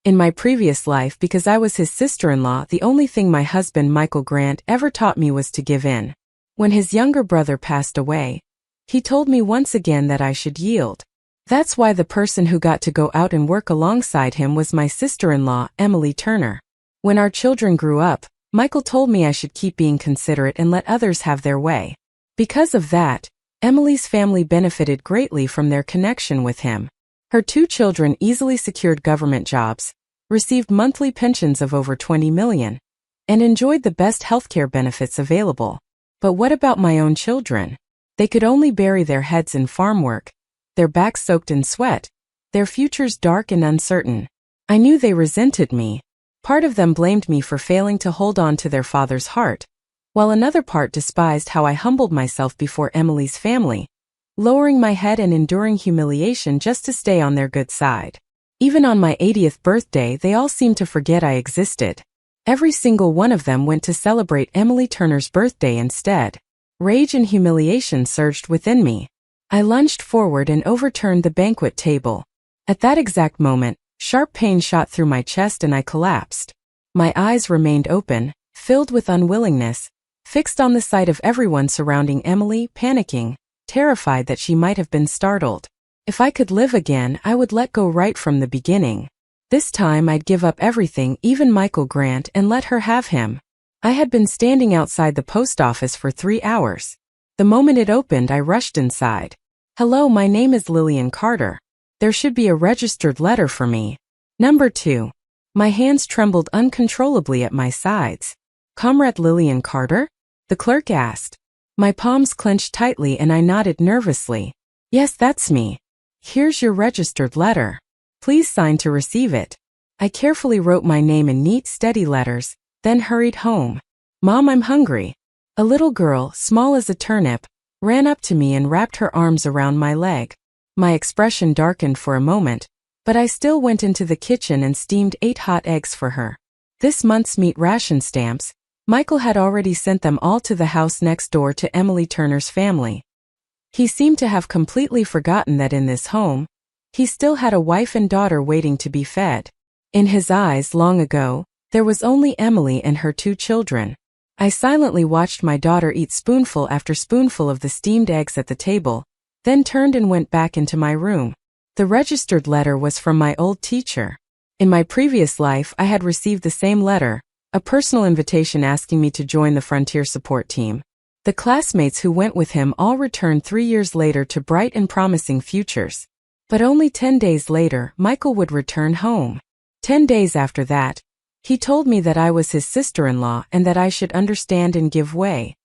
In my previous life, because I was his sister-in-law, the only thing my husband Michael Grant ever taught me was to give in. When his younger brother passed away, he told me once again that I should yield. That's why the person who got to go out and work alongside him was my sister-in-law, Emily Turner. When our children grew up, Michael told me I should keep being considerate and let others have their way. Because of that, Emily's family benefited greatly from their connection with him. Her 2 children easily secured government jobs, received monthly pensions of over $20 million, and enjoyed the best healthcare benefits available. But what about my own children? They could only bury their heads in farm work, their backs soaked in sweat, their futures dark and uncertain. I knew they resented me. Part of them blamed me for failing to hold on to their father's heart, while another part despised how I humbled myself before Emily's family, lowering my head and enduring humiliation just to stay on their good side. Even on my 80th birthday, they all seemed to forget I existed. Every single one of them went to celebrate Emily Turner's birthday instead. Rage and humiliation surged within me. I lunged forward and overturned the banquet table. At that exact moment, sharp pain shot through my chest and I collapsed. My eyes remained open, filled with unwillingness, fixed on the sight of everyone surrounding Emily, panicking, terrified that she might have been startled. If I could live again, I would let go right from the beginning. This time I'd give up everything, even Michael Grant, and let her have him. I had been standing outside the post office for 3 hours. The moment it opened, I rushed inside. "Hello, my name is Lillian Carter. There should be a registered letter for me. Number 2. My hands trembled uncontrollably at my sides. "Comrade Lillian Carter?" the clerk asked. My palms clenched tightly and I nodded nervously. "Yes, that's me. Here's your registered letter. Please sign to receive it." I carefully wrote my name in neat, steady letters, then hurried home. "Mom, I'm hungry." A little girl, small as a turnip, ran up to me and wrapped her arms around my leg. My expression darkened for a moment, but I still went into the kitchen and steamed 8 hot eggs for her. This month's meat ration stamps, Michael had already sent them all to the house next door to Emily Turner's family. He seemed to have completely forgotten that in this home, he still had a wife and daughter waiting to be fed. In his eyes, long ago, there was only Emily and her 2 children. I silently watched my daughter eat spoonful after spoonful of the steamed eggs at the table, then turned and went back into my room. The registered letter was from my old teacher. In my previous life, I had received the same letter, a personal invitation asking me to join the Frontier support team. The classmates who went with him all returned 3 years later to bright and promising futures. But only 10 days later, Michael would return home. 10 days after that, he told me that I was his sister-in-law and that I should understand and give way.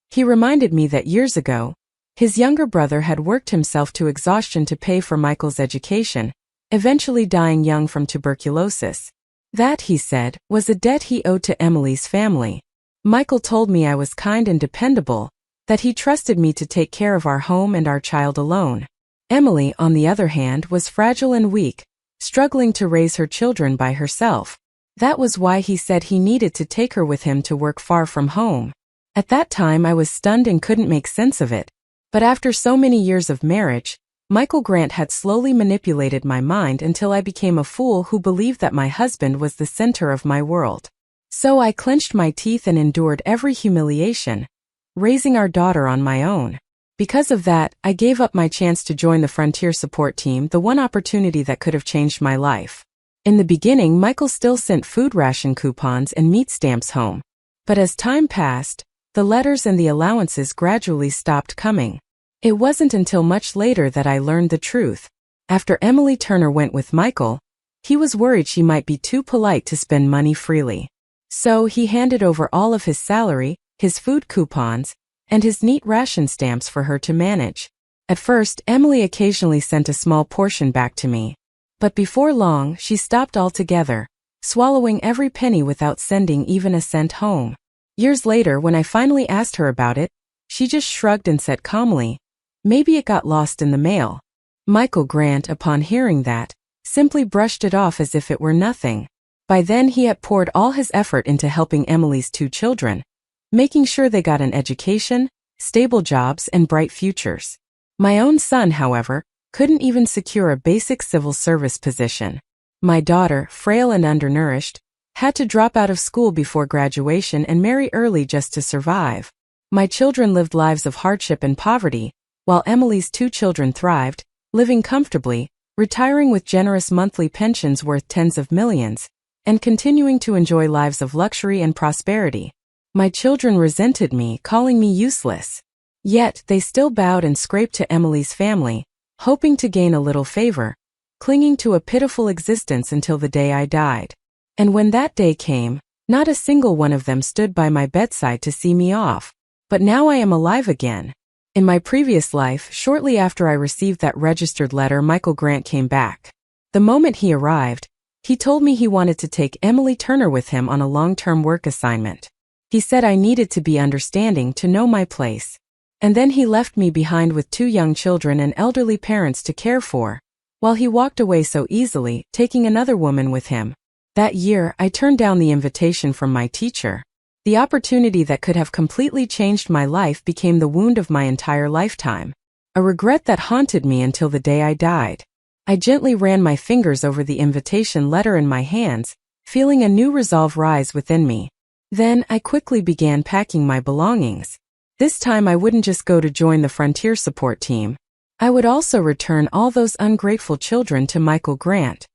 He reminded me that years ago, his younger brother had worked himself to exhaustion to pay for Michael's education, eventually dying young from tuberculosis. That, he said, was a debt he owed to Emily's family. Michael told me I was kind and dependable, that he trusted me to take care of our home and our child alone. Emily, on the other hand, was fragile and weak, struggling to raise her children by herself. That was why he said he needed to take her with him to work far from home. At that time I was stunned and couldn't make sense of it. But after so many years of marriage, Michael Grant had slowly manipulated my mind until I became a fool who believed that my husband was the center of my world. So I clenched my teeth and endured every humiliation, raising our daughter on my own. Because of that, I gave up my chance to join the Frontier support team, the one opportunity that could have changed my life. In the beginning, Michael still sent food ration coupons and meat stamps home. But as time passed, the letters and the allowances gradually stopped coming. It wasn't until much later that I learned the truth. After Emily Turner went with Michael, he was worried she might be too polite to spend money freely. So he handed over all of his salary, his food coupons, and his neat ration stamps for her to manage. At first, Emily occasionally sent a small portion back to me. But before long, she stopped altogether, swallowing every penny without sending even a cent home. Years later, when I finally asked her about it, she just shrugged and said calmly, "Maybe it got lost in the mail." Michael Grant, upon hearing that, simply brushed it off as if it were nothing. By then he had poured all his effort into helping Emily's 2 children, making sure they got an education, stable jobs, and bright futures. My own son, however, couldn't even secure a basic civil service position. My daughter, frail and undernourished, had to drop out of school before graduation and marry early just to survive. My children lived lives of hardship and poverty, while Emily's 2 children thrived, living comfortably, retiring with generous monthly pensions worth tens of millions, and continuing to enjoy lives of luxury and prosperity. My children resented me, calling me useless. Yet, they still bowed and scraped to Emily's family, hoping to gain a little favor, clinging to a pitiful existence until the day I died. And when that day came, not a single one of them stood by my bedside to see me off. But now I am alive again. In my previous life, shortly after I received that registered letter, Michael Grant came back. The moment he arrived, he told me he wanted to take Emily Turner with him on a long-term work assignment. He said I needed to be understanding to know my place. And then he left me behind with 2 young children and elderly parents to care for, while he walked away so easily, taking another woman with him. That year, I turned down the invitation from my teacher. The opportunity that could have completely changed my life became the wound of my entire lifetime. A regret that haunted me until the day I died. I gently ran my fingers over the invitation letter in my hands, feeling a new resolve rise within me. Then, I quickly began packing my belongings. This time I wouldn't just go to join the frontier support team. I would also return all those ungrateful children to Michael Grant.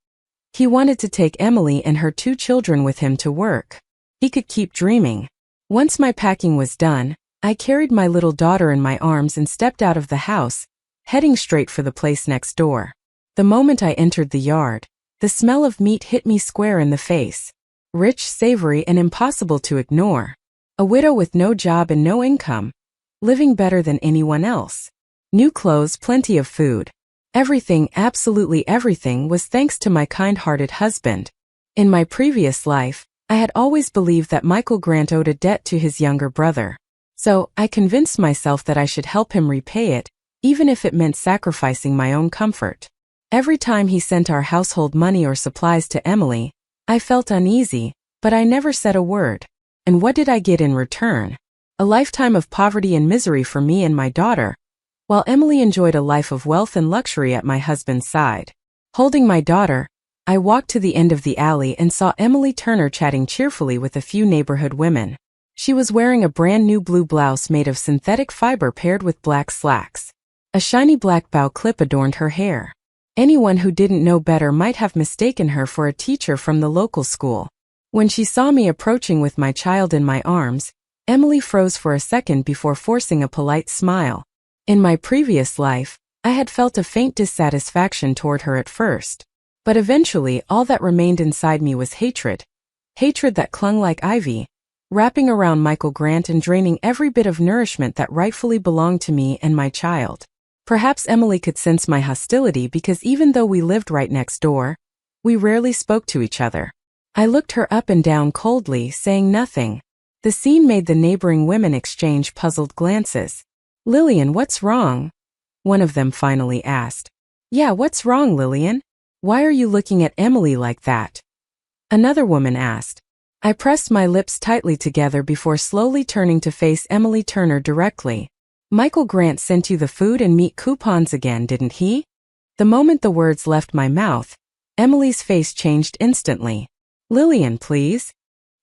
He wanted to take Emily and her 2 children with him to work. He could keep dreaming. Once my packing was done, I carried my little daughter in my arms and stepped out of the house, heading straight for the place next door. The moment I entered the yard, the smell of meat hit me square in the face. Rich, savory, and impossible to ignore. A widow with no job and no income, living better than anyone else. New clothes, plenty of food. Everything, absolutely everything, was thanks to my kind-hearted husband. In my previous life, I had always believed that Michael Grant owed a debt to his younger brother. So, I convinced myself that I should help him repay it, even if it meant sacrificing my own comfort. Every time he sent our household money or supplies to Emily, I felt uneasy, but I never said a word. And what did I get in return? A lifetime of poverty and misery for me and my daughter, while Emily enjoyed a life of wealth and luxury at my husband's side. Holding my daughter, I walked to the end of the alley and saw Emily Turner chatting cheerfully with a few neighborhood women. She was wearing a brand new blue blouse made of synthetic fiber paired with black slacks. A shiny black bow clip adorned her hair. Anyone who didn't know better might have mistaken her for a teacher from the local school. When she saw me approaching with my child in my arms, Emily froze for a second before forcing a polite smile. In my previous life, I had felt a faint dissatisfaction toward her at first. But eventually, all that remained inside me was hatred. Hatred that clung like ivy, wrapping around Michael Grant and draining every bit of nourishment that rightfully belonged to me and my child. Perhaps Emily could sense my hostility because even though we lived right next door, we rarely spoke to each other. I looked her up and down coldly, saying nothing. The scene made the neighboring women exchange puzzled glances. "Lillian, what's wrong?" one of them finally asked. "Yeah, what's wrong, Lillian? Why are you looking at Emily like that?" another woman asked. I pressed my lips tightly together before slowly turning to face Emily Turner directly. "Michael Grant sent you the food and meat coupons again, didn't he?" The moment the words left my mouth, Emily's face changed instantly. "Lillian, please."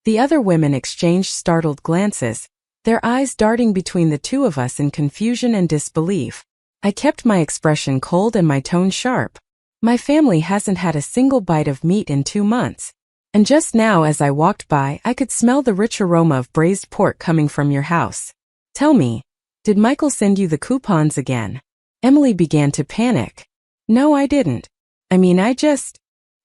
The other women exchanged startled glances, their eyes darting between the 2 of us in confusion and disbelief. I kept my expression cold and my tone sharp. "My family hasn't had a single bite of meat in 2 months. And just now as I walked by, I could smell the rich aroma of braised pork coming from your house. Tell me, did Michael send you the coupons again?" Emily began to panic. "No, I didn't.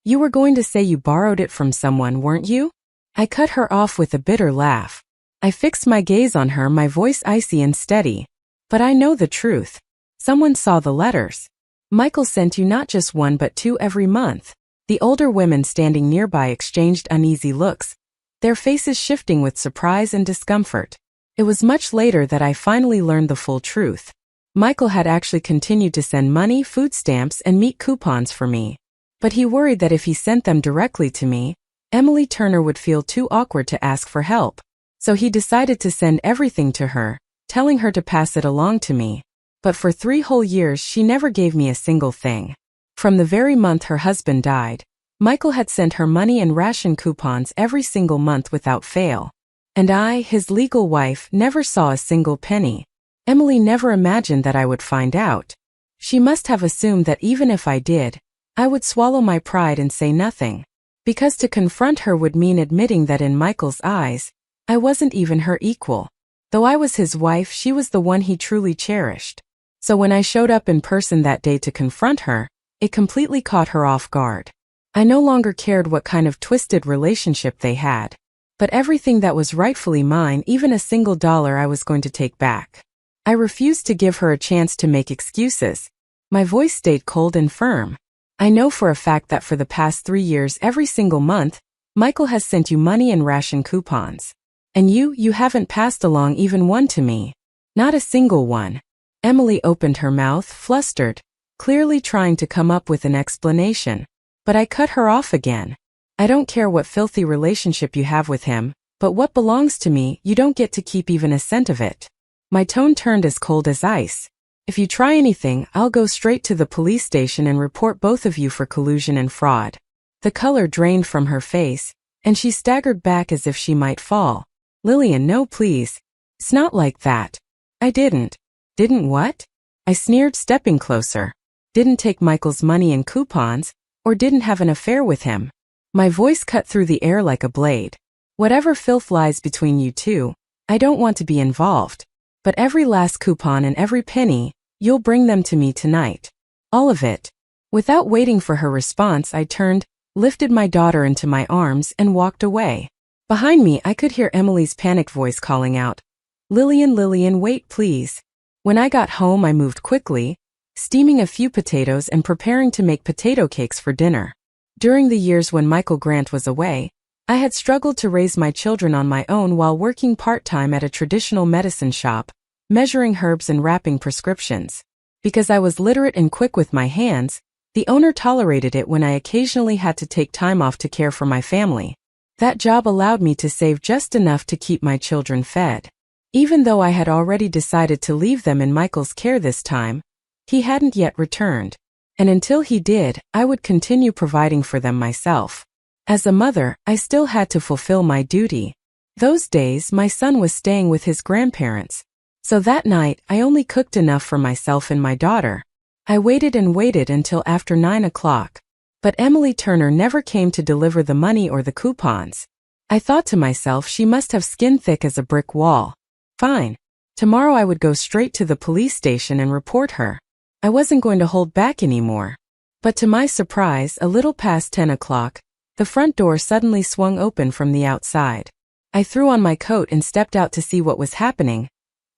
You were going to say you borrowed it from someone, weren't you?" I cut her off with a bitter laugh. I fixed my gaze on her, my voice icy and steady. "But I know the truth. Someone saw the letters. Michael sent you not just 1 but 2 every month." The older women standing nearby exchanged uneasy looks, their faces shifting with surprise and discomfort. It was much later that I finally learned the full truth. Michael had actually continued to send money, food stamps, and meat coupons for me. But he worried that if he sent them directly to me, Emily Turner would feel too awkward to ask for help. So he decided to send everything to her, telling her to pass it along to me. But for 3 whole years she never gave me a single thing. From the very month her husband died, Michael had sent her money and ration coupons every single month without fail. And I, his legal wife, never saw a single penny. Emily never imagined that I would find out. She must have assumed that even if I did, I would swallow my pride and say nothing. Because to confront her would mean admitting that in Michael's eyes, I wasn't even her equal. Though I was his wife, she was the one he truly cherished. So when I showed up in person that day to confront her, it completely caught her off guard. I no longer cared what kind of twisted relationship they had. But everything that was rightfully mine, even a single dollar, I was going to take back. I refused to give her a chance to make excuses. My voice stayed cold and firm. I know for a fact that for the past 3 years, every single month, Michael has sent you money and ration coupons. And you haven't passed along even one to me. Not a single one. Emily opened her mouth, flustered, clearly trying to come up with an explanation. But I cut her off again. I don't care what filthy relationship you have with him, but what belongs to me, you don't get to keep even a cent of it. My tone turned as cold as ice. If you try anything, I'll go straight to the police station and report both of you for collusion and fraud. The color drained from her face, and she staggered back as if she might fall. Lillian, no please. It's not like that. I didn't. Didn't what? I sneered, stepping closer. Didn't take Michael's money and coupons, or didn't have an affair with him. My voice cut through the air like a blade. Whatever filth lies between you two, I don't want to be involved. But every last coupon and every penny, you'll bring them to me tonight. All of it. Without waiting for her response, I turned, lifted my daughter into my arms, and walked away. Behind me, I could hear Emily's panicked voice calling out, Lillian, Lillian, wait please. When I got home, I moved quickly, steaming a few potatoes and preparing to make potato cakes for dinner. During the years when Michael Grant was away, I had struggled to raise my children on my own while working part-time at a traditional medicine shop, measuring herbs and wrapping prescriptions. Because I was literate and quick with my hands, the owner tolerated it when I occasionally had to take time off to care for my family. That job allowed me to save just enough to keep my children fed. Even though I had already decided to leave them in Michael's care this time, he hadn't yet returned. And until he did, I would continue providing for them myself. As a mother, I still had to fulfill my duty. Those days, my son was staying with his grandparents. So that night, I only cooked enough for myself and my daughter. I waited and waited until after 9 o'clock. But Emily Turner never came to deliver the money or the coupons. I thought to myself she must have skin thick as a brick wall. Fine. Tomorrow I would go straight to the police station and report her. I wasn't going to hold back anymore. But to my surprise, a little past 10 o'clock, the front door suddenly swung open from the outside. I threw on my coat and stepped out to see what was happening,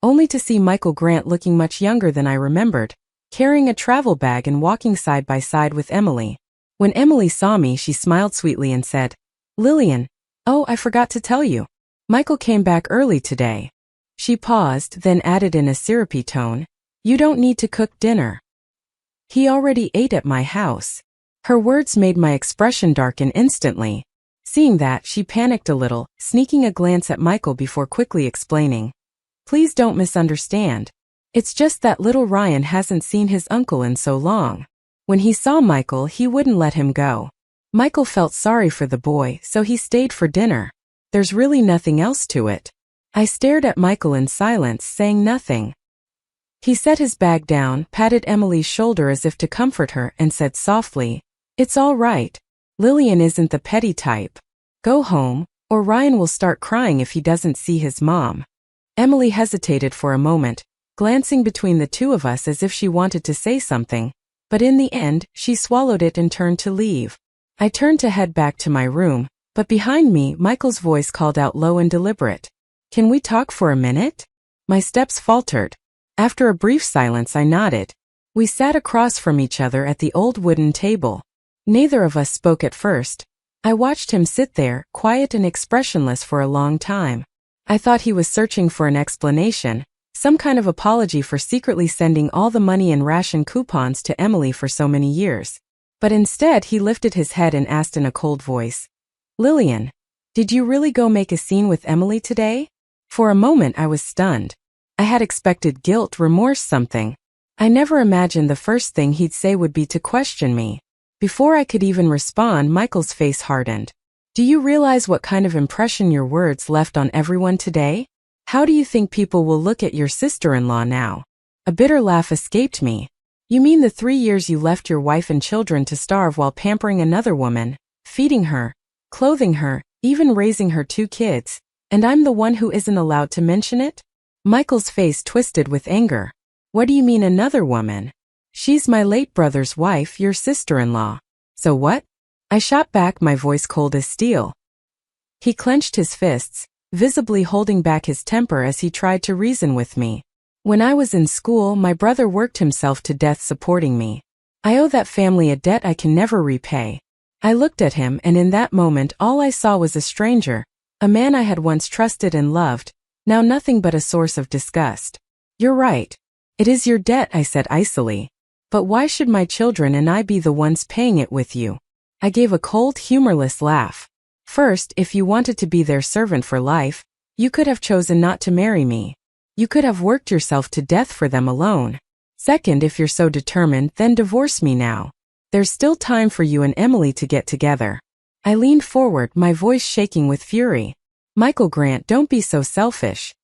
only to see Michael Grant looking much younger than I remembered, carrying a travel bag and walking side by side with Emily. When Emily saw me, she smiled sweetly and said, Lillian, oh, I forgot to tell you. Michael came back early today. She paused, then added in a syrupy tone, you don't need to cook dinner. He already ate at my house. Her words made my expression darken instantly. Seeing that, she panicked a little, sneaking a glance at Michael before quickly explaining. Please don't misunderstand. It's just that little Ryan hasn't seen his uncle in so long. When he saw Michael, he wouldn't let him go. Michael felt sorry for the boy, so he stayed for dinner. There's really nothing else to it. I stared at Michael in silence, saying nothing. He set his bag down, patted Emily's shoulder as if to comfort her, and said softly, It's all right. Lillian isn't the petty type. Go home, or Ryan will start crying if he doesn't see his mom. Emily hesitated for a moment, glancing between the two of us as if she wanted to say something, but in the end, she swallowed it and turned to leave. I turned to head back to my room, but behind me, Michael's voice called out low and deliberate. Can we talk for a minute? My steps faltered. After a brief silence, I nodded. We sat across from each other at the old wooden table. Neither of us spoke at first. I watched him sit there, quiet and expressionless for a long time. I thought he was searching for an explanation, some kind of apology for secretly sending all the money and ration coupons to Emily for so many years. But instead, he lifted his head and asked in a cold voice, Lillian, did you really go make a scene with Emily today? For a moment, I was stunned. I had expected guilt, remorse, something. I never imagined the first thing he'd say would be to question me. Before I could even respond, Michael's face hardened. Do you realize what kind of impression your words left on everyone today? How do you think people will look at your sister-in-law now? A bitter laugh escaped me. You mean the 3 years you left your wife and children to starve while pampering another woman, feeding her, clothing her, even raising her 2 kids, and I'm the one who isn't allowed to mention it? Michael's face twisted with anger. What do you mean another woman? She's my late brother's wife, your sister-in-law. So what? I shot back, my voice cold as steel. He clenched his fists, visibly holding back his temper as he tried to reason with me. When I was in school, my brother worked himself to death supporting me. I owe that family a debt I can never repay. I looked at him, and in that moment all I saw was a stranger, a man I had once trusted and loved, now nothing but a source of disgust. You're right. It is your debt, I said icily. But why should my children and I be the ones paying it with you? I gave a cold, humorless laugh. First, if you wanted to be their servant for life, you could have chosen not to marry me. You could have worked yourself to death for them alone. Second, if you're so determined, then divorce me now. There's still time for you and Emily to get together. I leaned forward, my voice shaking with fury. Michael Grant, don't be so selfish.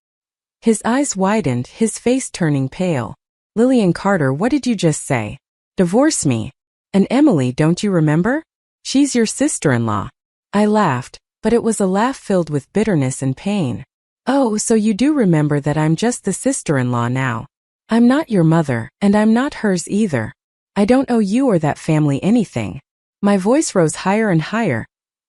His eyes widened, his face turning pale. Lillian Carter, what did you just say? Divorce me. And Emily, don't you remember? She's your sister-in-law. I laughed, but it was a laugh filled with bitterness and pain. Oh, so you do remember that I'm just the sister-in-law now. I'm not your mother, and I'm not hers either. I don't owe you or that family anything. My voice rose higher and higher,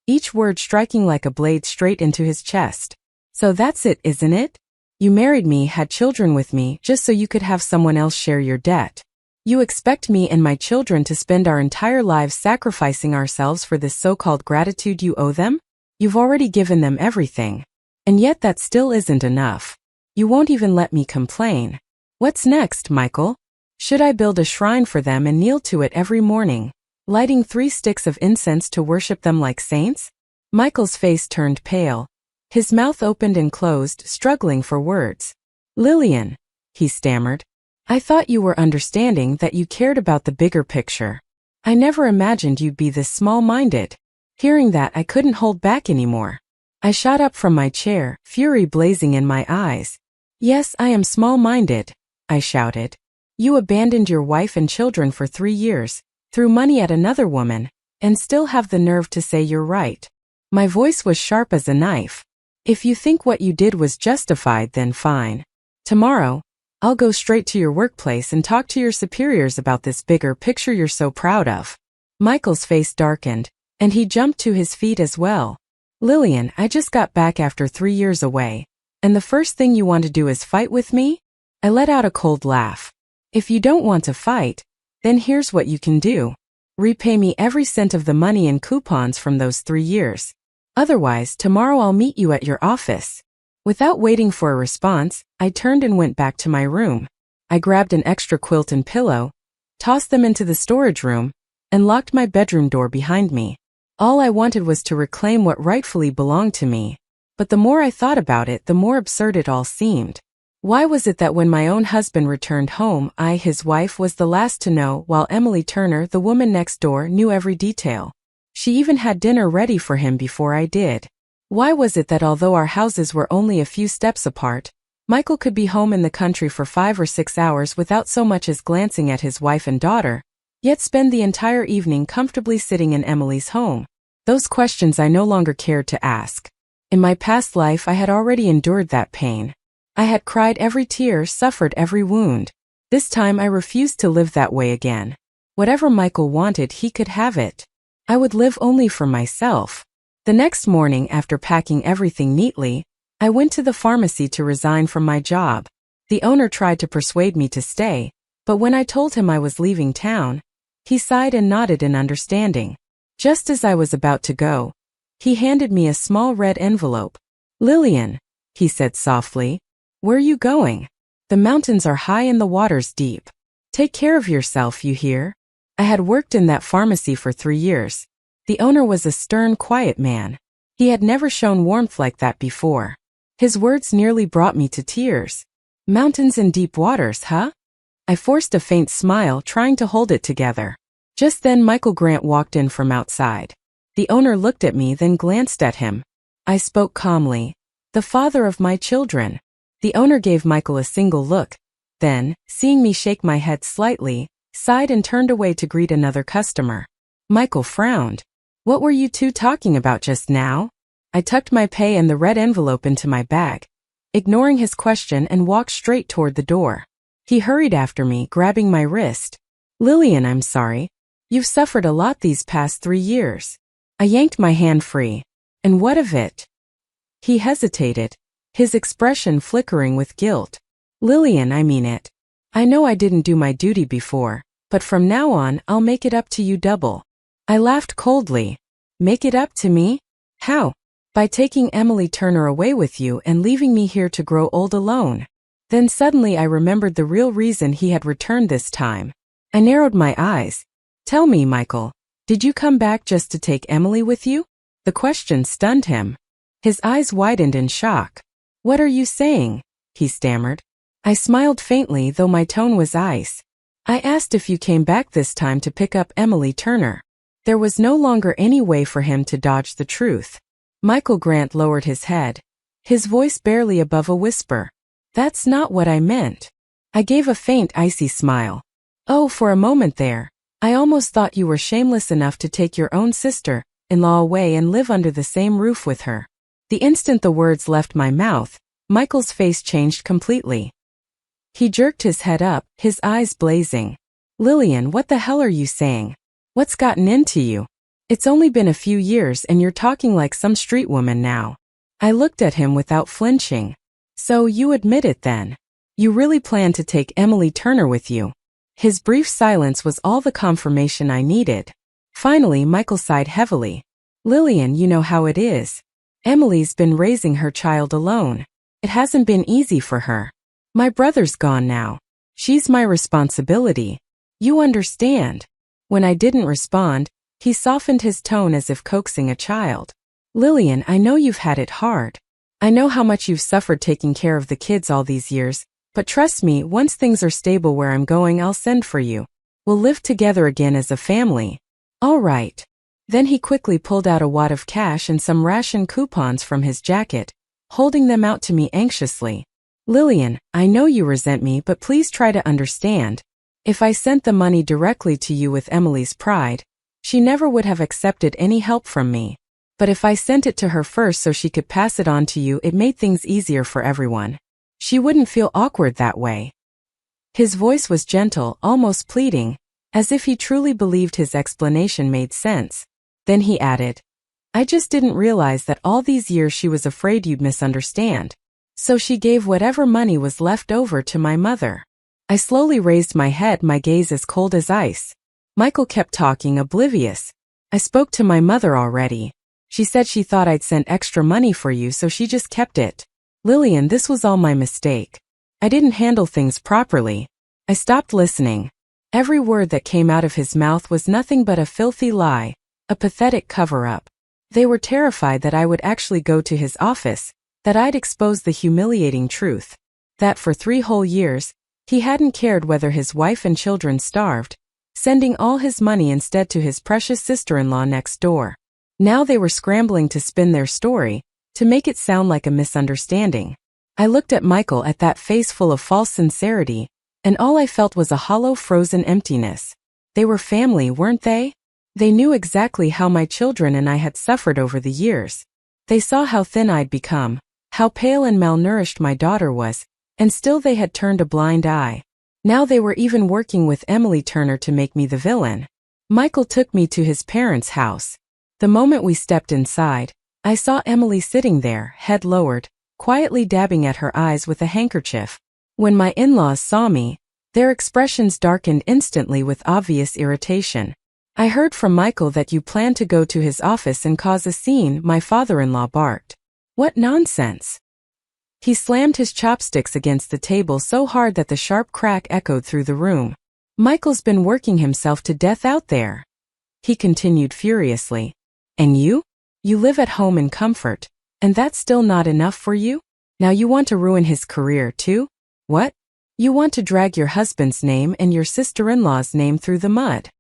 each word striking like a blade straight into his chest. So that's it, isn't it? You married me, had children with me, just so you could have someone else share your debt. You expect me and my children to spend our entire lives sacrificing ourselves for this so-called gratitude you owe them? You've already given them everything. And yet that still isn't enough. You won't even let me complain. What's next, Michael? Should I build a shrine for them and kneel to it every morning, lighting 3 sticks of incense to worship them like saints? Michael's face turned pale. His mouth opened and closed, struggling for words. Lillian, he stammered. I thought you were understanding, that you cared about the bigger picture. I never imagined you'd be this small-minded. Hearing that, I couldn't hold back anymore. I shot up from my chair, fury blazing in my eyes. Yes, I am small-minded, I shouted. You abandoned your wife and children for 3 years, threw money at another woman, and still have the nerve to say you're right. My voice was sharp as a knife. If you think what you did was justified, then fine. Tomorrow, I'll go straight to your workplace and talk to your superiors about this bigger picture you're so proud of. Michael's face darkened, and he jumped to his feet as well. Lillian, I just got back after 3 years away, and the first thing you want to do is fight with me? I let out a cold laugh. If you don't want to fight, then here's what you can do. Repay me every cent of the money and coupons from those 3 years. Otherwise, tomorrow I'll meet you at your office. Without waiting for a response, I turned and went back to my room. I grabbed an extra quilt and pillow, tossed them into the storage room, and locked my bedroom door behind me. All I wanted was to reclaim what rightfully belonged to me. But the more I thought about it, the more absurd it all seemed. Why was it that when my own husband returned home, I, his wife, was the last to know, while Emily Turner, the woman next door, knew every detail? She even had dinner ready for him before I did. Why was it that although our houses were only a few steps apart, Michael could be home in the country for 5 or 6 hours without so much as glancing at his wife and daughter, yet spend the entire evening comfortably sitting in Emily's home? Those questions I no longer cared to ask. In my past life I had already endured that pain. I had cried every tear, suffered every wound. This time I refused to live that way again. Whatever Michael wanted, he could have it. I would live only for myself. The next morning, after packing everything neatly, I went to the pharmacy to resign from my job. The owner tried to persuade me to stay, but when I told him I was leaving town, he sighed and nodded in understanding. Just as I was about to go, he handed me a small red envelope. Lillian, he said softly, where are you going? The mountains are high and the water's deep. Take care of yourself, you hear? I had worked in that pharmacy for 3 years. The owner was a stern, quiet man. He had never shown warmth like that before. His words nearly brought me to tears. Mountains and deep waters, huh? I forced a faint smile, trying to hold it together. Just then Michael Grant walked in from outside. The owner looked at me, then glanced at him. I spoke calmly. "The father of my children." The owner gave Michael a single look, then, seeing me shake my head slightly, sighed and turned away to greet another customer. Michael frowned. "What were you two talking about just now?" I tucked my pay and the red envelope into my bag, ignoring his question, and walked straight toward the door. He hurried after me, grabbing my wrist. "Lillian, I'm sorry. You've suffered a lot these past 3 years." I yanked my hand free. "And what of it?" He hesitated, his expression flickering with guilt. "Lillian, I mean it. I know I didn't do my duty before, but from now on I'll make it up to you double." I laughed coldly. "Make it up to me? How?" "By taking Emily Turner away with you and leaving me here to grow old alone." Then suddenly I remembered the real reason he had returned this time. I narrowed my eyes. "Tell me, Michael, did you come back just to take Emily with you?" The question stunned him. His eyes widened in shock. "What are you saying?" he stammered. I smiled faintly, though my tone was ice. "I asked if you came back this time to pick up Emily Turner." There was no longer any way for him to dodge the truth. Michael Grant lowered his head, his voice barely above a whisper. "That's not what I meant." I gave a faint, icy smile. "Oh, for a moment there, I almost thought you were shameless enough to take your own sister-in-law away and live under the same roof with her." The instant the words left my mouth, Michael's face changed completely. He jerked his head up, his eyes blazing. "Lillian, what the hell are you saying? What's gotten into you? It's only been a few years and you're talking like some street woman now." I looked at him without flinching. "So you admit it then? You really plan to take Emily Turner with you?" His brief silence was all the confirmation I needed. Finally, Michael sighed heavily. "Lillian, you know how it is. Emily's been raising her child alone. It hasn't been easy for her. My brother's gone now. She's my responsibility. You understand." When I didn't respond, he softened his tone as if coaxing a child. "Lillian, I know you've had it hard. I know how much you've suffered taking care of the kids all these years, but trust me, once things are stable where I'm going, I'll send for you. We'll live together again as a family." "All right." Then he quickly pulled out a wad of cash and some ration coupons from his jacket, holding them out to me anxiously. "Lillian, I know you resent me, but please try to understand. If I sent the money directly to you with Emily's pride, she never would have accepted any help from me. But if I sent it to her first so she could pass it on to you, it made things easier for everyone. She wouldn't feel awkward that way." His voice was gentle, almost pleading, as if he truly believed his explanation made sense. Then he added, "I just didn't realize that all these years she was afraid you'd misunderstand. So she gave whatever money was left over to my mother." I slowly raised my head, my gaze as cold as ice. Michael kept talking, oblivious. "I spoke to my mother already. She said she thought I'd sent extra money for you, so she just kept it. Lillian, this was all my mistake. I didn't handle things properly." I stopped listening. Every word that came out of his mouth was nothing but a filthy lie, a pathetic cover-up. They were terrified that I would actually go to his office, that I'd expose the humiliating truth, that for 3 whole years, he hadn't cared whether his wife and children starved, sending all his money instead to his precious sister-in-law next door. Now they were scrambling to spin their story, to make it sound like a misunderstanding. I looked at Michael, at that face full of false sincerity, and all I felt was a hollow, frozen emptiness. They were family, weren't they? They knew exactly how my children and I had suffered over the years. They saw how thin I'd become, how pale and malnourished my daughter was, and still they had turned a blind eye. Now they were even working with Emily Turner to make me the villain. Michael took me to his parents' house. The moment we stepped inside, I saw Emily sitting there, head lowered, quietly dabbing at her eyes with a handkerchief. When my in-laws saw me, their expressions darkened instantly with obvious irritation. "I heard from Michael that you planned to go to his office and cause a scene," my father-in-law barked. "What nonsense!" He slammed his chopsticks against the table so hard that the sharp crack echoed through the room. "Michael's been working himself to death out there," he continued furiously. "And you? You live at home in comfort, and that's still not enough for you? Now you want to ruin his career too? What? You want to drag your husband's name and your sister-in-law's name through the mud?"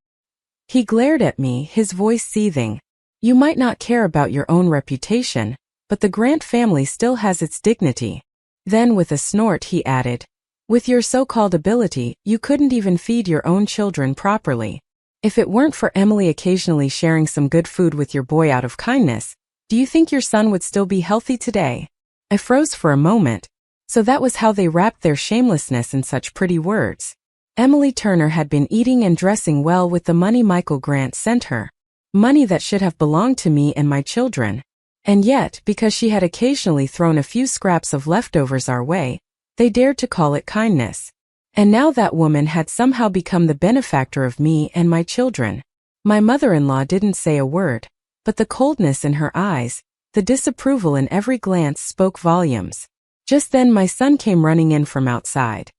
He glared at me, his voice seething. You might not care about your own reputation, but the Grant family still has its dignity. Then with a snort he added, with your so-called ability, you couldn't even feed your own children properly. If it weren't for Emily occasionally sharing some good food with your boy out of kindness, do you think your son would still be healthy today? I froze for a moment. So that was how they wrapped their shamelessness in such pretty words. Emily Turner had been eating and dressing well with the money Michael Grant sent her. Money that should have belonged to me and my children. And yet, because she had occasionally thrown a few scraps of leftovers our way, they dared to call it kindness. And now that woman had somehow become the benefactor of me and my children. My mother-in-law didn't say a word, but the coldness in her eyes, the disapproval in every glance spoke volumes. Just then my son came running in from outside.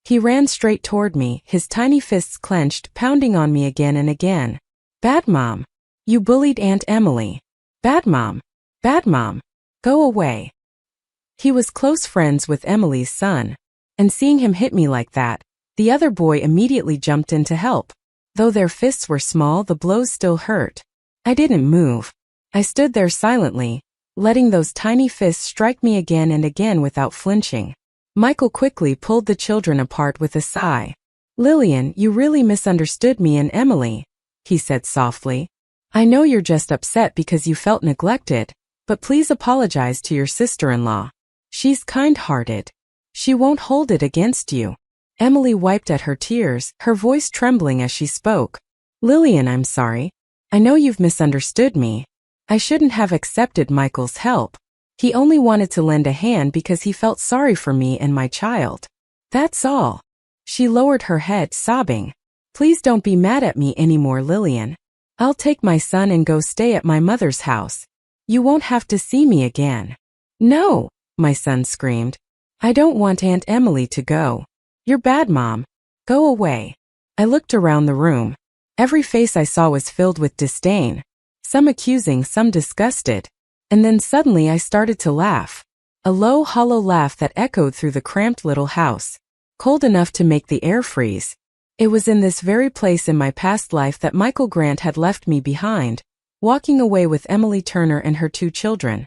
He ran straight toward me, his tiny fists clenched, pounding on me again and again. Bad mom. You bullied Aunt Emily. Bad mom. Bad mom. Go away. He was close friends with Emily's son, and seeing him hit me like that, the other boy immediately jumped in to help. Though their fists were small, the blows still hurt. I didn't move. I stood there silently, letting those tiny fists strike me again and again without flinching. Michael quickly pulled the children apart with a sigh. Lillian, you really misunderstood me and Emily, he said softly. I know you're just upset because you felt neglected, but please apologize to your sister-in-law. She's kind-hearted. She won't hold it against you. Emily wiped at her tears, her voice trembling as she spoke. Lillian, I'm sorry. I know you've misunderstood me. I shouldn't have accepted Michael's help. He only wanted to lend a hand because he felt sorry for me and my child. That's all. She lowered her head, sobbing. Please don't be mad at me anymore, Lillian. I'll take my son and go stay at my mother's house. You won't have to see me again. No, my son screamed. I don't want Aunt Emily to go. You're bad, Mom. Go away. I looked around the room. Every face I saw was filled with disdain. Some accusing, some disgusted. And then suddenly I started to laugh. A low, hollow laugh that echoed through the cramped little house. Cold enough to make the air freeze. It was in this very place in my past life that Michael Grant had left me behind, walking away with Emily Turner and her 2 children.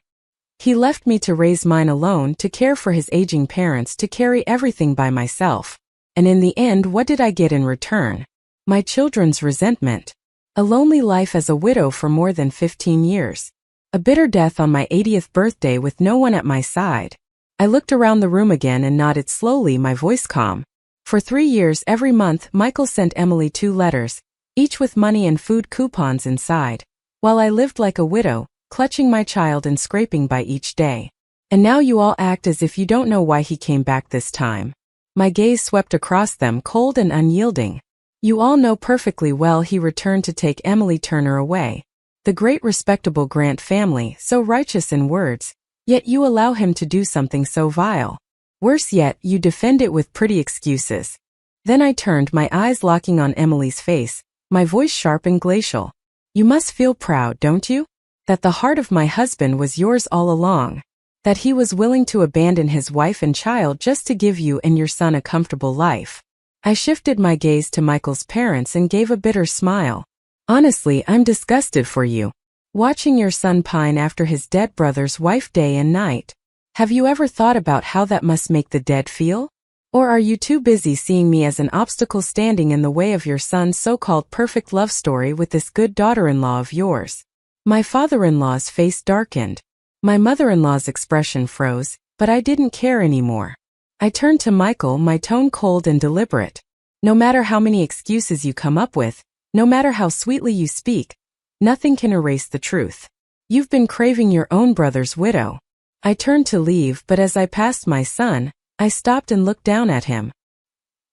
He left me to raise mine alone, to care for his aging parents, to carry everything by myself. And in the end, what did I get in return? My children's resentment. A lonely life as a widow for more than 15 years. A bitter death on my 80th birthday with no one at my side. I looked around the room again and nodded slowly, my voice calm. For 3 years every month, Michael sent Emily 2 letters, each with money and food coupons inside, while I lived like a widow, clutching my child and scraping by each day. And now you all act as if you don't know why he came back this time. My gaze swept across them, cold and unyielding. You all know perfectly well he returned to take Emily Turner away. The great respectable Grant family, so righteous in words, yet you allow him to do something so vile. Worse yet, you defend it with pretty excuses. Then I turned, my eyes locking on Emily's face, my voice sharp and glacial. You must feel proud, don't you? That the heart of my husband was yours all along. That he was willing to abandon his wife and child just to give you and your son a comfortable life. I shifted my gaze to Michael's parents and gave a bitter smile. Honestly, I'm disgusted for you. Watching your son pine after his dead brother's wife day and night. Have you ever thought about how that must make the dead feel? Or are you too busy seeing me as an obstacle standing in the way of your son's so-called perfect love story with this good daughter-in-law of yours? My father-in-law's face darkened. My mother-in-law's expression froze, but I didn't care anymore. I turned to Michael, my tone cold and deliberate. No matter how many excuses you come up with, no matter how sweetly you speak, nothing can erase the truth. You've been craving your own brother's widow. I turned to leave, but as I passed my son, I stopped and looked down at him.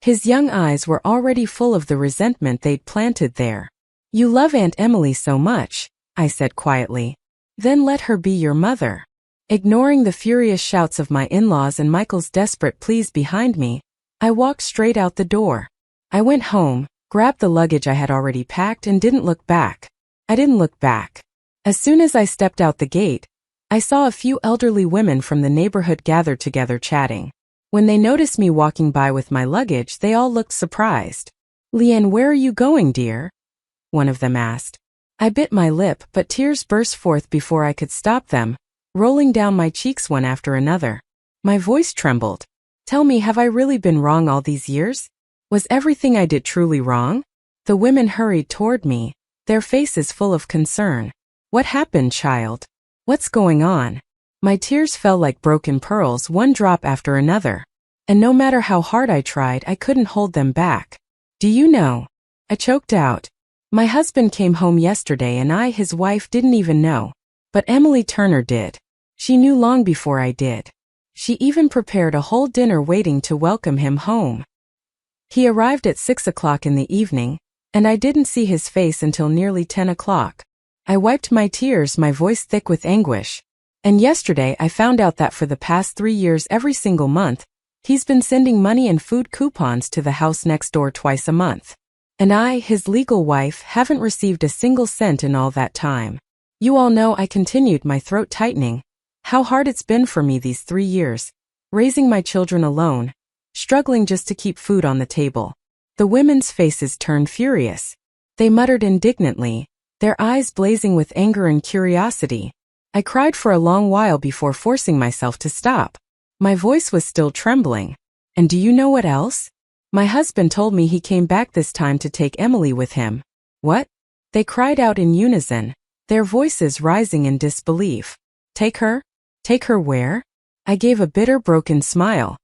His young eyes were already full of the resentment they'd planted there. You love Aunt Emily so much, I said quietly. Then let her be your mother. Ignoring the furious shouts of my in-laws and Michael's desperate pleas behind me, I walked straight out the door. I went home, grabbed the luggage I had already packed and didn't look back. I didn't look back. As soon as I stepped out the gate, I saw a few elderly women from the neighborhood gathered together chatting. When they noticed me walking by with my luggage, they all looked surprised. Leanne, where are you going, dear? one of them asked. I bit my lip, but tears burst forth before I could stop them, rolling down my cheeks one after another. My voice trembled. Tell me, have I really been wrong all these years? Was everything I did truly wrong? The women hurried toward me, their faces full of concern. What happened, child? What's going on? My tears fell like broken pearls, one drop after another. And no matter how hard I tried, I couldn't hold them back. Do you know? I choked out. My husband came home yesterday and I, his wife, didn't even know. But Emily Turner did. She knew long before I did. She even prepared a whole dinner waiting to welcome him home. He arrived at 6 o'clock in the evening, and I didn't see his face until nearly 10 o'clock. I wiped my tears, my voice thick with anguish. And yesterday I found out that for the past 3 years, every single month, he's been sending money and food coupons to the house next door twice a month. And I, his legal wife, haven't received a single cent in all that time. You all know, I continued, my throat tightening, how hard it's been for me these 3 years, raising my children alone, struggling just to keep food on the table. The women's faces turned furious. They muttered indignantly, their eyes blazing with anger and curiosity. I cried for a long while before forcing myself to stop. My voice was still trembling. And do you know what else? My husband told me he came back this time to take Emily with him. What? They cried out in unison, their voices rising in disbelief. Take her? Take her where? I gave a bitter, broken smile.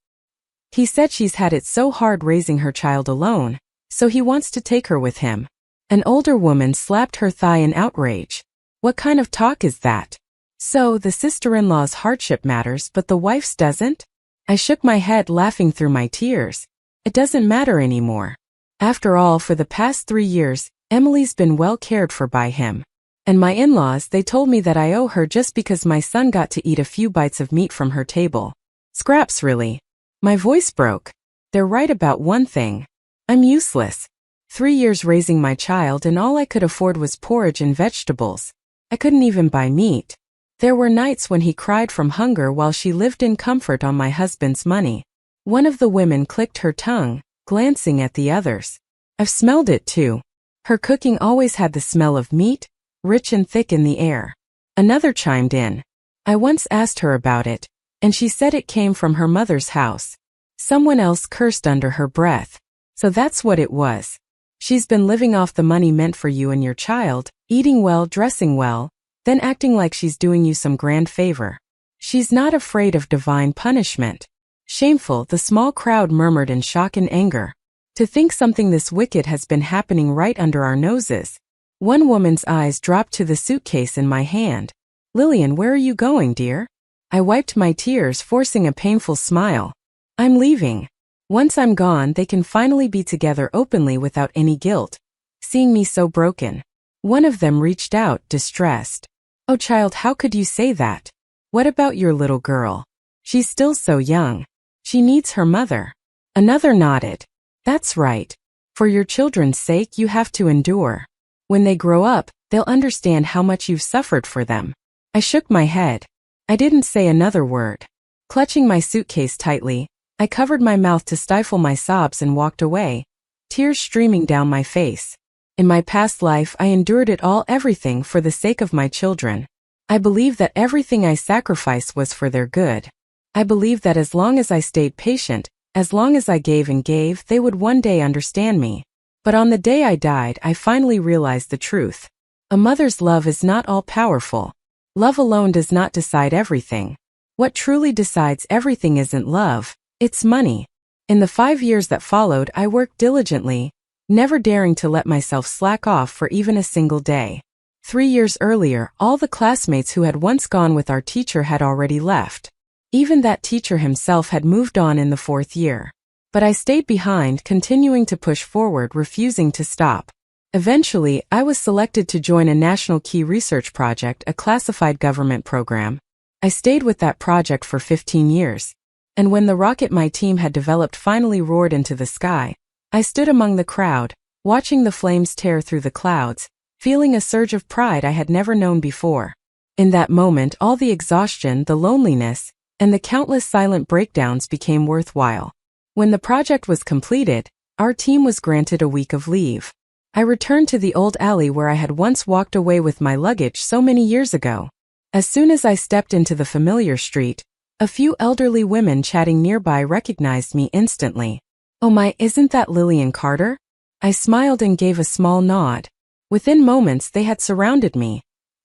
He said she's had it so hard raising her child alone, so he wants to take her with him. An older woman slapped her thigh in outrage. What kind of talk is that? So, the sister-in-law's hardship matters, but the wife's doesn't? I shook my head, laughing through my tears. It doesn't matter anymore. After all, for the past 3 years, Emily's been well cared for by him. And my in-laws, they told me that I owe her just because my son got to eat a few bites of meat from her table. Scraps, really. My voice broke. They're right about one thing. I'm useless. 3 years raising my child and all I could afford was porridge and vegetables. I couldn't even buy meat. There were nights when he cried from hunger while she lived in comfort on my husband's money. One of the women clicked her tongue, glancing at the others. I've smelled it too. Her cooking always had the smell of meat, rich and thick in the air. Another chimed in. I once asked her about it, and she said it came from her mother's house. Someone else cursed under her breath. So that's what it was. She's been living off the money meant for you and your child, eating well, dressing well, then acting like she's doing you some grand favor. She's not afraid of divine punishment. Shameful, the small crowd murmured in shock and anger. To think something this wicked has been happening right under our noses. One woman's eyes dropped to the suitcase in my hand. Lillian, where are you going, dear? I wiped my tears, forcing a painful smile. I'm leaving. Once I'm gone, they can finally be together openly without any guilt, seeing me so broken. One of them reached out, distressed. Oh child, how could you say that? What about your little girl? She's still so young. She needs her mother. Another nodded. That's right. For your children's sake, you have to endure. When they grow up, they'll understand how much you've suffered for them. I shook my head. I didn't say another word. Clutching my suitcase tightly, I covered my mouth to stifle my sobs and walked away, tears streaming down my face. In my past life, I endured it all, everything for the sake of my children. I believed that everything I sacrificed was for their good. I believed that as long as I stayed patient, as long as I gave and gave, they would one day understand me. But on the day I died, I finally realized the truth. A mother's love is not all-powerful. Love alone does not decide everything. What truly decides everything isn't love, it's money. In the 5 years that followed, I worked diligently, never daring to let myself slack off for even a single day. 3 years earlier, all the classmates who had once gone with our teacher had already left. Even that teacher himself had moved on in the 4th year. But I stayed behind, continuing to push forward, refusing to stop. Eventually, I was selected to join a national key research project, a classified government program. I stayed with that project for 15 years. And when the rocket my team had developed finally roared into the sky, I stood among the crowd, watching the flames tear through the clouds, feeling a surge of pride I had never known before. In that moment, all the exhaustion, the loneliness, and the countless silent breakdowns became worthwhile. When the project was completed, our team was granted a week of leave. I returned to the old alley where I had once walked away with my luggage so many years ago. As soon as I stepped into the familiar street, a few elderly women chatting nearby recognized me instantly. "Oh my, isn't that Lillian Carter?" I smiled and gave a small nod. Within moments they had surrounded me,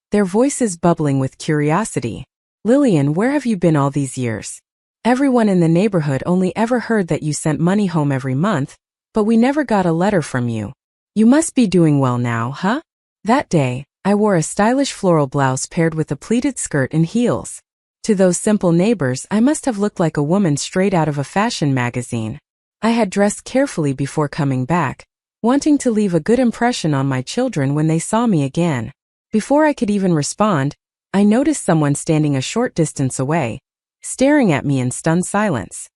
their voices bubbling with curiosity. "Lillian, where have you been all these years? Everyone in the neighborhood only ever heard that you sent money home every month, but we never got a letter from you. You must be doing well now, huh?" That day, I wore a stylish floral blouse paired with a pleated skirt and heels. To those simple neighbors, I must have looked like a woman straight out of a fashion magazine. I had dressed carefully before coming back, wanting to leave a good impression on my children when they saw me again. Before I could even respond, I noticed someone standing a short distance away, staring at me in stunned silence.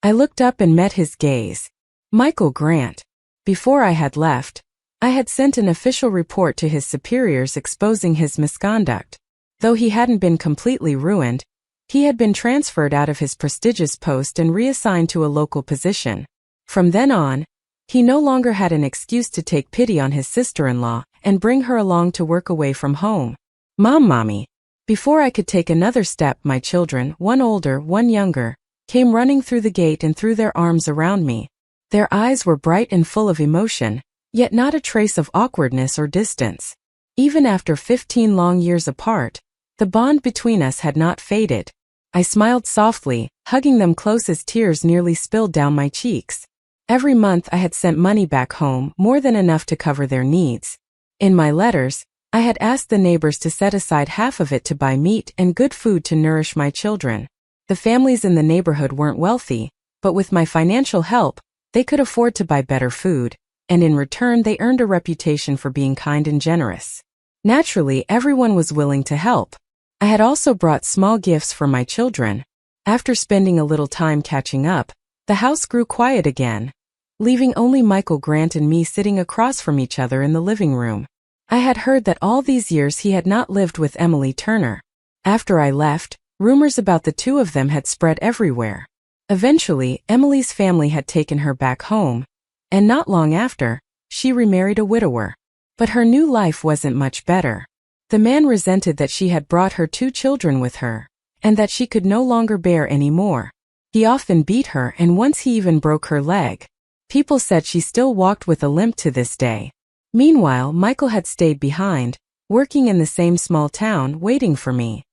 I looked up and met his gaze. Michael Grant. Before I had left, I had sent an official report to his superiors exposing his misconduct. Though he hadn't been completely ruined, he had been transferred out of his prestigious post and reassigned to a local position. From then on, he no longer had an excuse to take pity on his sister-in-law and bring her along to work away from home. Mommy. Before I could take another step, my children, one older, one younger, came running through the gate and threw their arms around me. Their eyes were bright and full of emotion, yet not a trace of awkwardness or distance. Even after 15 long years apart, the bond between us had not faded. I smiled softly, hugging them close as tears nearly spilled down my cheeks. Every month I had sent money back home, more than enough to cover their needs. In my letters, I had asked the neighbors to set aside half of it to buy meat and good food to nourish my children. The families in the neighborhood weren't wealthy, but with my financial help, they could afford to buy better food, and in return they earned a reputation for being kind and generous. Naturally, everyone was willing to help. I had also brought small gifts for my children. After spending a little time catching up, the house grew quiet again, leaving only Michael Grant and me sitting across from each other in the living room. I had heard that all these years he had not lived with Emily Turner. After I left, rumors about the two of them had spread everywhere. Eventually, Emily's family had taken her back home, and not long after, she remarried a widower. But her new life wasn't much better. The man resented that she had brought her 2 children with her, and that she could no longer bear any more. He often beat her, and once he even broke her leg. People said she still walked with a limp to this day. Meanwhile, Michael had stayed behind, working in the same small town, waiting for me.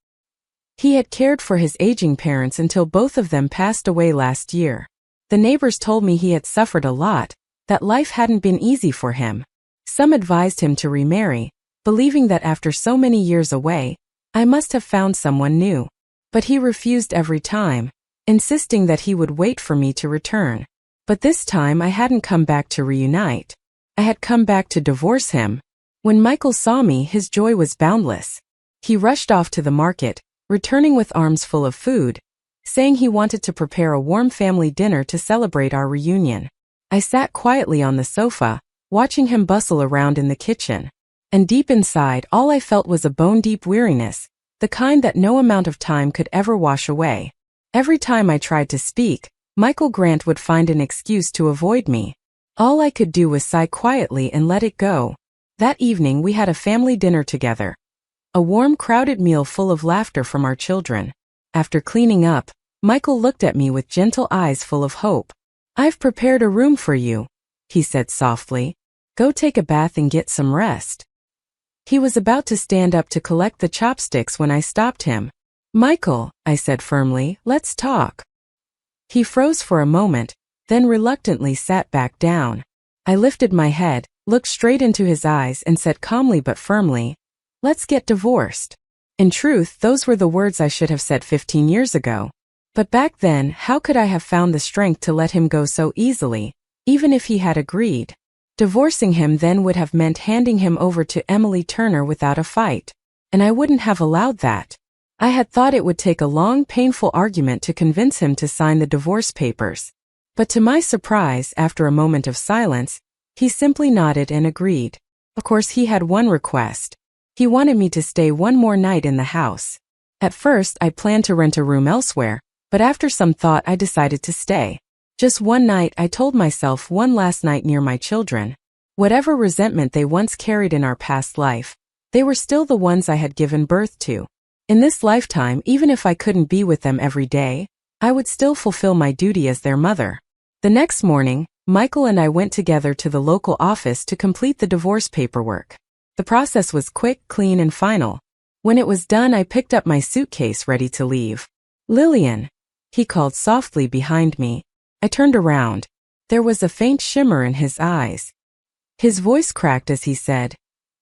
He had cared for his aging parents until both of them passed away last year. The neighbors told me he had suffered a lot, that life hadn't been easy for him. Some advised him to remarry, believing that after so many years away, I must have found someone new. But he refused every time, insisting that he would wait for me to return. But this time I hadn't come back to reunite. I had come back to divorce him. When Michael saw me, his joy was boundless. He rushed off to the market, returning with arms full of food, saying he wanted to prepare a warm family dinner to celebrate our reunion. I sat quietly on the sofa, watching him bustle around in the kitchen. And deep inside, all I felt was a bone-deep weariness, the kind that no amount of time could ever wash away. Every time I tried to speak, Michael Grant would find an excuse to avoid me. All I could do was sigh quietly and let it go. That evening we had a family dinner together. A warm, crowded meal full of laughter from our children. After cleaning up, Michael looked at me with gentle eyes full of hope. "I've prepared a room for you," he said softly. "Go take a bath and get some rest." He was about to stand up to collect the chopsticks when I stopped him. "Michael," I said firmly, "let's talk." He froze for a moment, then reluctantly sat back down. I lifted my head, looked straight into his eyes and said calmly but firmly, "Let's get divorced." In truth, those were the words I should have said 15 years ago. But back then, how could I have found the strength to let him go so easily, even if he had agreed? Divorcing him then would have meant handing him over to Emily Turner without a fight. And I wouldn't have allowed that. I had thought it would take a long, painful argument to convince him to sign the divorce papers. But to my surprise, after a moment of silence, he simply nodded and agreed. Of course, he had one request. He wanted me to stay one more night in the house. At first, I planned to rent a room elsewhere, but after some thought I decided to stay. Just one night, I told myself, one last night near my children. Whatever resentment they once carried in our past life, they were still the ones I had given birth to. In this lifetime, even if I couldn't be with them every day, I would still fulfill my duty as their mother. The next morning, Michael and I went together to the local office to complete the divorce paperwork. The process was quick, clean, and final. When it was done, I picked up my suitcase ready to leave. "Lillian," he called softly behind me. I turned around. There was a faint shimmer in his eyes. His voice cracked as he said,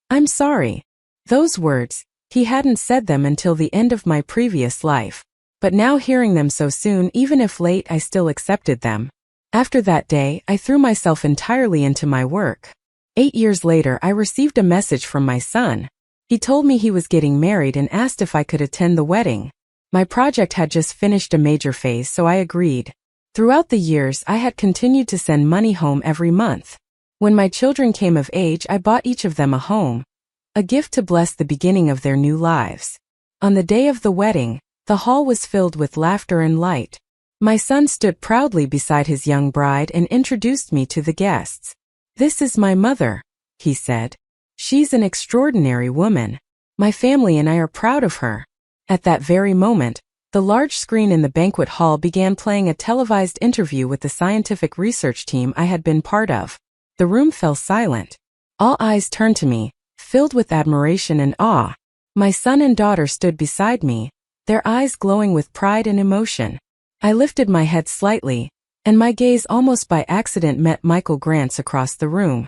"I'm sorry." Those words, he hadn't said them until the end of my previous life. But now hearing them so soon, even if late, I still accepted them. After that day, I threw myself entirely into my work. 8 years later, I received a message from my son. He told me he was getting married and asked if I could attend the wedding. My project had just finished a major phase, so I agreed. Throughout the years, I had continued to send money home every month. When my children came of age, I bought each of them a home, a gift to bless the beginning of their new lives. On the day of the wedding, the hall was filled with laughter and light. My son stood proudly beside his young bride and introduced me to the guests. "This is my mother," he said. "She's an extraordinary woman. My family and I are proud of her." At that very moment, the large screen in the banquet hall began playing a televised interview with the scientific research team I had been part of. The room fell silent. All eyes turned to me, filled with admiration and awe. My son and daughter stood beside me, their eyes glowing with pride and emotion. I lifted my head slightly, and my gaze almost by accident met Michael Grant's across the room.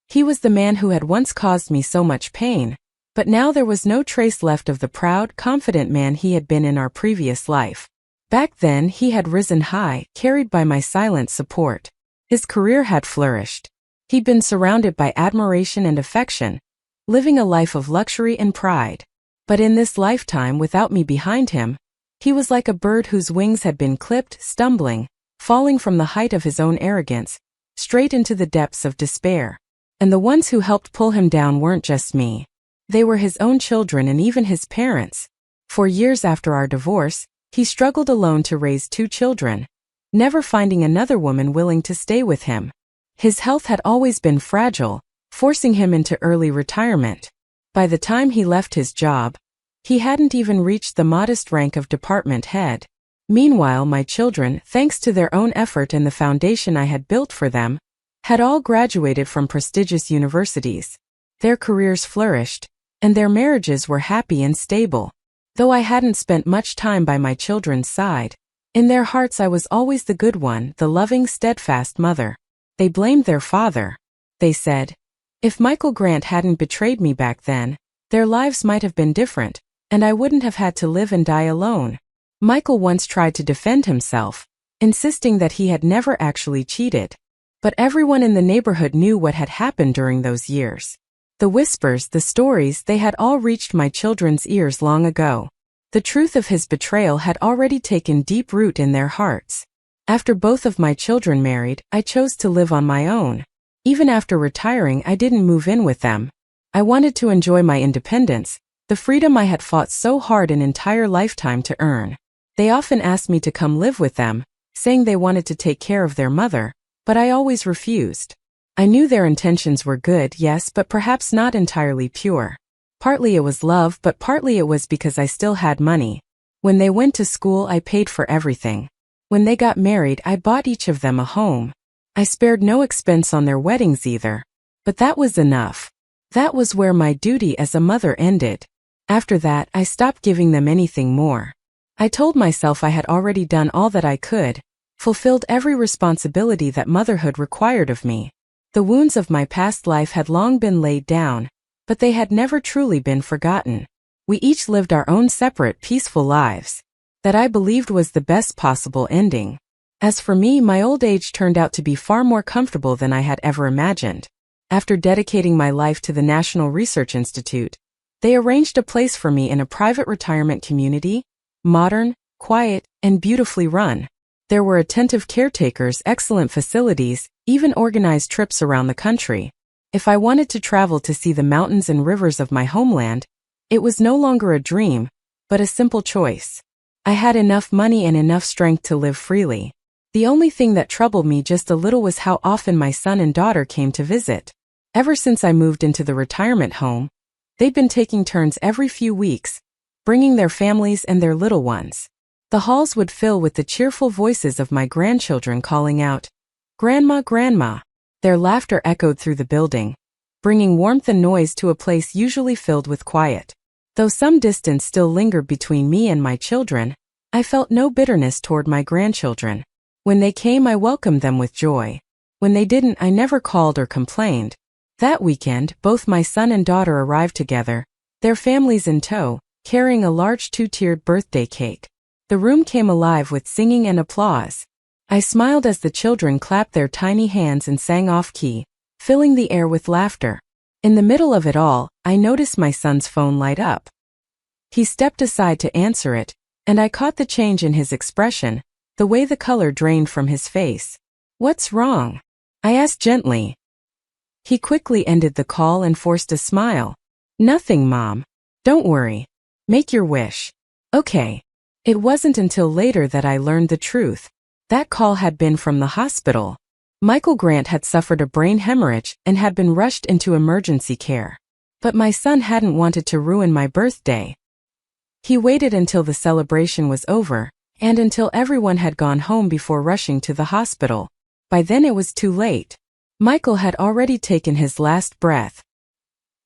He was the man who had once caused me so much pain, but now there was no trace left of the proud, confident man he had been in our previous life. Back then, he had risen high, carried by my silent support. His career had flourished. He'd been surrounded by admiration and affection, living a life of luxury and pride. But in this lifetime, without me behind him, he was like a bird whose wings had been clipped, stumbling, falling from the height of his own arrogance, straight into the depths of despair. And the ones who helped pull him down weren't just me. They were his own children and even his parents. For years after our divorce, he struggled alone to raise 2 children, never finding another woman willing to stay with him. His health had always been fragile, forcing him into early retirement. By the time he left his job, he hadn't even reached the modest rank of department head. Meanwhile, my children, thanks to their own effort and the foundation I had built for them, had all graduated from prestigious universities. Their careers flourished, and their marriages were happy and stable. Though I hadn't spent much time by my children's side, in their hearts I was always the good one, the loving, steadfast mother. They blamed their father. They said, if Michael Grant hadn't betrayed me back then, their lives might have been different, and I wouldn't have had to live and die alone. Michael once tried to defend himself, insisting that he had never actually cheated. But everyone in the neighborhood knew what had happened during those years. The whispers, the stories, they had all reached my children's ears long ago. The truth of his betrayal had already taken deep root in their hearts. After both of my children married, I chose to live on my own. Even after retiring, I didn't move in with them. I wanted to enjoy my independence, the freedom I had fought so hard an entire lifetime to earn. They often asked me to come live with them, saying they wanted to take care of their mother, but I always refused. I knew their intentions were good, yes, but perhaps not entirely pure. Partly it was love, but partly it was because I still had money. When they went to school, I paid for everything. When they got married, I bought each of them a home. I spared no expense on their weddings either. But that was enough. That was where my duty as a mother ended. After that, I stopped giving them anything more. I told myself I had already done all that I could, fulfilled every responsibility that motherhood required of me. The wounds of my past life had long been laid down, but they had never truly been forgotten. We each lived our own separate, peaceful lives. That I believed was the best possible ending. As for me, my old age turned out to be far more comfortable than I had ever imagined. After dedicating my life to the National Research Institute, they arranged a place for me in a private retirement community, modern, quiet, and beautifully run. There were attentive caretakers, excellent facilities, even organized trips around the country. If I wanted to travel to see the mountains and rivers of my homeland, it was no longer a dream, but a simple choice. I had enough money and enough strength to live freely. The only thing that troubled me just a little was how often my son and daughter came to visit. Ever since I moved into the retirement home, they'd been taking turns every few weeks, bringing their families and their little ones. The halls would fill with the cheerful voices of my grandchildren calling out, "Grandma, Grandma." Their laughter echoed through the building, bringing warmth and noise to a place usually filled with quiet. Though some distance still lingered between me and my children, I felt no bitterness toward my grandchildren. When they came, I welcomed them with joy. When they didn't, I never called or complained. That weekend, both my son and daughter arrived together, their families in tow, carrying a large two-tiered birthday cake. The room came alive with singing and applause. I smiled as the children clapped their tiny hands and sang off-key, filling the air with laughter. In the middle of it all, I noticed my son's phone light up. He stepped aside to answer it, and I caught the change in his expression, the way the color drained from his face. "What's wrong?" I asked gently. He quickly ended the call and forced a smile. "Nothing, Mom. Don't worry. Make your wish." Okay. It wasn't until later that I learned the truth. That call had been from the hospital. Michael Grant had suffered a brain hemorrhage and had been rushed into emergency care. But my son hadn't wanted to ruin my birthday. He waited until the celebration was over, and until everyone had gone home before rushing to the hospital. By then it was too late. Michael had already taken his last breath.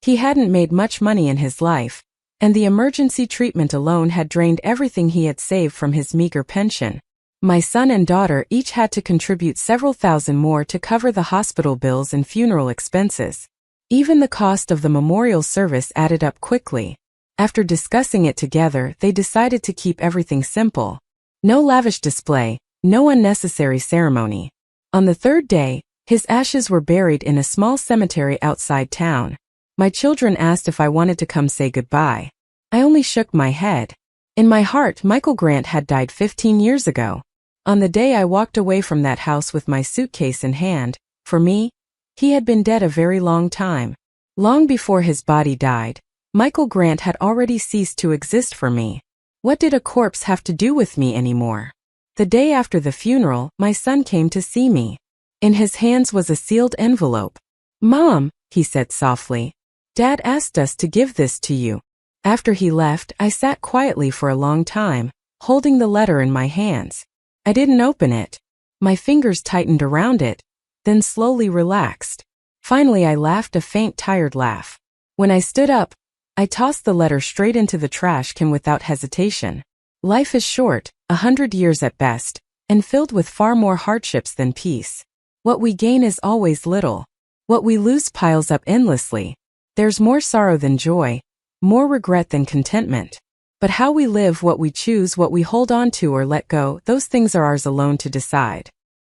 He hadn't made much money in his life, and the emergency treatment alone had drained everything he had saved from his meager pension. My son and daughter each had to contribute several thousand more to cover the hospital bills and funeral expenses. Even the cost of the memorial service added up quickly. After discussing it together, they decided to keep everything simple. No lavish display, no unnecessary ceremony. On the third day, his ashes were buried in a small cemetery outside town. My children asked if I wanted to come say goodbye. I only shook my head. In my heart, Michael Grant had died 15 years ago. On the day I walked away from that house with my suitcase in hand, for me, he had been dead a very long time. Long before his body died, Michael Grant had already ceased to exist for me. What did a corpse have to do with me anymore? The day after the funeral, my son came to see me. In his hands was a sealed envelope. "Mom," he said softly, "Dad asked us to give this to you." After he left, I sat quietly for a long time, holding the letter in my hands. I didn't open it. My fingers tightened around it, then slowly relaxed. Finally, I laughed a faint, tired laugh. When I stood up, I tossed the letter straight into the trash can without hesitation. Life is short, 100 years at best, and filled with far more hardships than peace. What we gain is always little. What we lose piles up endlessly. There's more sorrow than joy, more regret than contentment. But how we live, what we choose, what we hold on to or let go, those things are ours alone to decide.